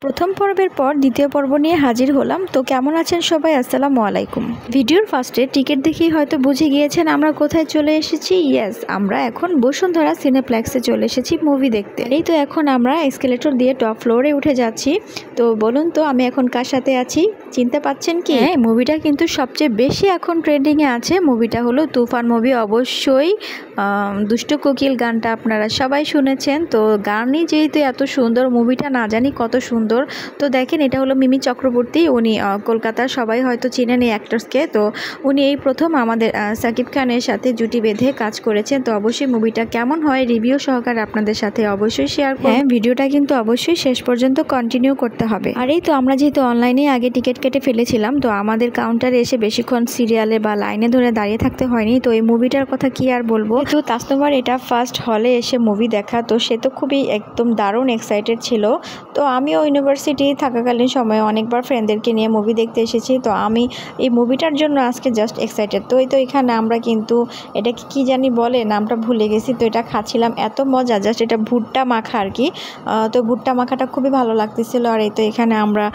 প্রথম পর্বের পর দ্বিতীয় পর্ব নিয়ে হাজির হলাম। তো কেমন আছেন সবাই? আসসালামু আলাইকুম। ভিডিওর ফার্স্টে টিকিট দেখেই হয়তো বুঝে গিয়েছেন আমরা কোথায় চলে এসেছি। ইয়েস, আমরা এখন বসুন্ধরা সিনেপ্লেক্সে চলে এসেছি মুভি দেখতে। এই তো এখন আমরা এসকেলেটর দিয়ে টপ ফ্লোরে উঠে যাচ্ছি। তো বলুন তো আমি এখন কার সাথে আছি? চিনতে পাচ্ছেন কি? হ্যাঁ, মুভিটা কিন্তু সবচেয়ে বেশি এখন ট্রেন্ডিংয়ে আছে। মুভিটা হলো তুফান মুভি। অবশ্যই দুষ্টু কোকিল গানটা আপনারা সবাই শুনেছেন। তো গানই যেহেতু এত সুন্দর, মুভিটা না জানি কত সুন্দর। তো দেখেন, এটা হলো মিমি চক্রবর্তী। উনি কলকাতার সবাই হয়তো চিনেন এই অ্যাক্টরসকে। তো উনি এই প্রথম আমাদের সাকিব খানের সাথে জুটি বেঁধে কাজ করেছেন। তো অবশ্যই মুভিটা কেমন হয় রিভিউ সহকারে আপনাদের সাথে অবশ্যই শেয়ার করব। হ্যাঁ, ভিডিওটা কিন্তু অবশ্যই শেষ পর্যন্ত কন্টিনিউ করতে হবে। আর এই তো আমরা যেহেতু অনলাইনে আগে টিকিট কেটে ফেলেছিলাম, তো আমাদের কাউন্টারে এসে বেশিক্ষণ সিরিয়ালে বা লাইনে ধরে দাঁড়িয়ে থাকতে হয়নি। তো এই মুভিটার কথা কি আর বলবো। তো তাসনুমার এটা ফার্স্ট হলে এসে মুভি দেখা, তো সে তো খুবই একদম দারুণ এক্সাইটেড ছিল। তো আমিও ইউনিভার্সিটি থাকাকালীন সময়ে অনেকবার ফ্রেন্ডদেরকে নিয়ে মুভি দেখতে এসেছি। তো আমি এই মুভিটার জন্য আজকে জাস্ট এক্সাইটেড। তো এই তো এখানে আমরা কিন্তু এটাকে কি জানি বলে, নামটা ভুলে গেছি। তো এটা খাচ্ছিলাম, এত মজা, জাস্ট এটা ভুট্টা মাখা আর কি। তো ভুট্টা মাখাটা খুবই ভালো লাগতেছিল। আর এই তো এখানে আমরা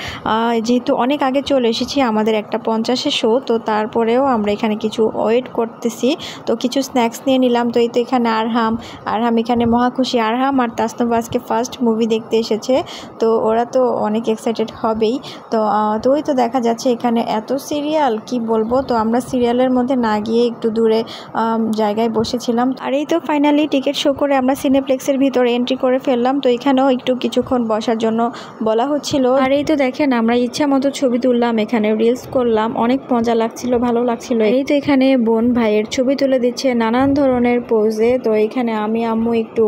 যেহেতু অনেক আগে চলে এসেছি, আমাদের 1:50 শো, তো তারপরেও আমরা এখানে কিছু ওয়েট করতেছি। তো কিছু স্ন্যাক্স নিয়ে নিলাম। তো এই তো এখানে আরহাম এখানে মহাখুশি। আরহাম আর তাসনুম আজকে ফার্স্ট মুভি দেখতে এসেছে। তো ওরা তো অনেক এক্সাইটেড হবেই। তো ওই তো দেখা যাচ্ছে এখানে এত সিরিয়াল, কি বলবো। তো আমরা সিরিয়ালের মধ্যে না গিয়ে একটু দূরে জায়গায় বসেছিলাম। আর এই তো ফাইনালি টিকিট শো করে আমরা সিনেপ্লেক্সের ভিতরে এন্ট্রি করে ফেললাম। তো এখানেও একটু কিছুক্ষণ বসার জন্য বলা হচ্ছিল। আর এই তো দেখেন আমরা ইচ্ছা মতো ছবি তুললাম, এখানে রিলস করলাম, অনেক মজা লাগছিল, ভালো লাগছিল। এই তো এখানে বোন ভাইয়ের ছবি তুলে দিচ্ছে নানান ধরনের পোজে। তো এখানে আমি আম্মু একটু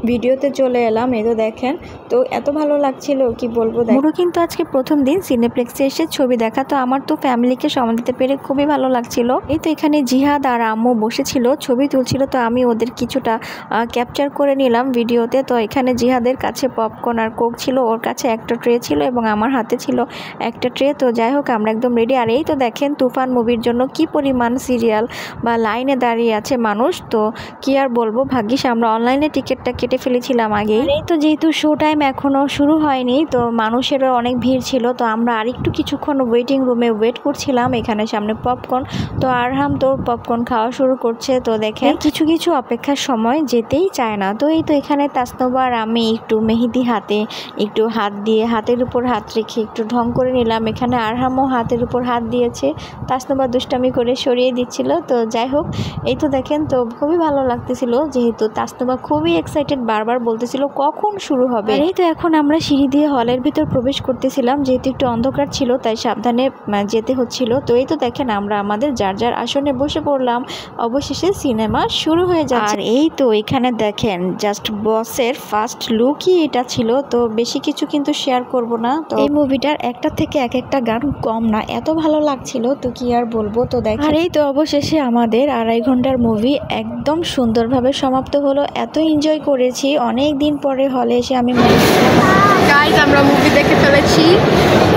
ভিডিওতে চলে এলাম। এই তো দেখেন, তো এত ভালো লাগছিল কি বলবো। পুরো কিন্তু আজকে প্রথম দিন সিনেপ্লেক্সে এসে ছবি দেখা। তো আমার তো ফ্যামিলিকে সময় দিতে পেরে খুবই ভালো লাগছিল। এই তো এখানে জিহাদ আর আম্মু বসেছিল, ছবি তুলছিল। তো আমি ওদের কিছুটা ক্যাপচার করে নিলাম ভিডিওতে। তো এখানে জিহাদের কাছে পপকর্ন আর কোক ছিল, ওর কাছে একটা ট্রে ছিল এবং আমার হাতে ছিল একটা ট্রে। তো যাই হোক, আমরা একদম রেডি। আর এই তো দেখেন তুফান মুভির জন্য কি পরিমাণ সিরিয়াল বা লাইনে দাঁড়িয়ে আছে মানুষ। তো কি আর বলবো, ভাগ্যিস আমরা অনলাইনে টিকিটটা কেটে ফেলেছিলাম আগেই। এই তো যেহেতু শো টাইম এখনও শুরু হয়নি, তো মানুষেরও অনেক ভিড় ছিল। তো আমরা আরেকটু কিছুক্ষণ ওয়েটিং রুমে ওয়েট করছিলাম। এখানে সামনে পপকর্ন, তো আরহাম তো পপকর্ন খাওয়া শুরু করছে। তো দেখেন কিছু কিছু অপেক্ষার সময় যেতেই চায় না। তো এই তো এখানে তাসনুবা আর আমি একটু মেহেদি হাতে একটু হাত দিয়ে হাতের উপর হাত রেখে একটু ঢং করে নিলাম। এখানে আরহামও হাতের উপর হাত দিয়েছে, তাসনুবা দুষ্টামি করে সরিয়ে দিচ্ছিল। তো যাই হোক, এই তো দেখেন, তো খুবই ভালো লাগতেছিল যেহেতু তাসনুবা খুবই এক্সাইটেড, বারবার বলতেছিল কখন শুরু হবে। এই তো এখন আমরা সিঁড়ি দিয়ে হলের ভিতর প্রবেশ করতেছিলাম, যেহেতু একটু অন্ধকার ছিল তাই সাবধানে যেতে হচ্ছিল। তো এই তো দেখেন আমরা আমাদের যার যার আসনে বসে পড়লাম। অবশেষে সিনেমা শুরু হয়ে যাচ্ছে। আর এই তো এখানে দেখেন জাস্ট বসের ফার্স্ট লুকই এটা ছিল। তো বেশি কিছু কিন্তু শেয়ার করব না। তো এই মুভিটার একটা থেকে এক একটা গান কম না, এত ভালো লাগছিল, তো কি আর বলবো। তো দেখেন, আর এই তো অবশেষে আমাদের 2.5 ঘন্টার মুভি একদম সুন্দরভাবে সমাপ্ত হলো। এত এনজয় করেছি, অনেক দিন পরে হলে এসে আমি গাইস আমরা মুভি দেখে ফেলেছি,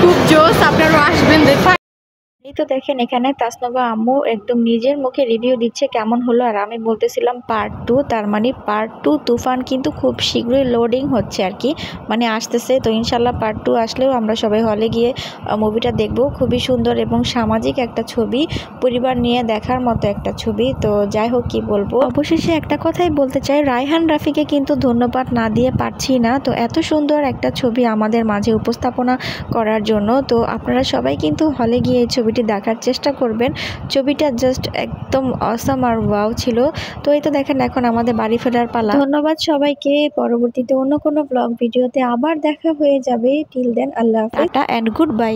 খুব জোস, আপনারাও আসবেন দেখা। এই তো দেখেন এখানে তাসনুবা আম্মু একদম নিজের মুখে রিভিউ দিচ্ছে কেমন হলো। আর আমি বলতেছিলাম পার্ট 2, তার মানে পার্ট 2 তুফান কিন্তু খুব শীঘ্রই লোডিং হচ্ছে আর কি, মানে আসতেছে। তো ইনশাল্লাহ পার্ট 2 আসলেও আমরা সবাই হলে গিয়ে মুভিটা দেখব। খুবই সুন্দর এবং সামাজিক একটা ছবি, পরিবার নিয়ে দেখার মতো একটা ছবি। তো যাই হোক, কি বলবো, অবশেষে একটা কথাই বলতে চাই, রায়হান রাফিকে কিন্তু ধন্যবাদ না দিয়ে পারছি না। তো এত সুন্দর একটা ছবি আমাদের মাঝে উপস্থাপনা করার জন্য। তো আপনারা সবাই কিন্তু হলে গিয়ে এই ছবিটি দেখার চেষ্টা করবেন। ছবিটা জাস্ট একদম অসাম আর ওয়াও ছিল। তো এই তো দেখেন এখন আমাদের বাড়ি ফেরার পালা। ধন্যবাদ সবাইকে। পরবর্তীতে অন্য কোনো ব্লগ ভিডিওতে আবার দেখা হয়ে যাবে। টিল দেন আল্লাহ হাফেজ, টাটা এন্ড গুড বাই।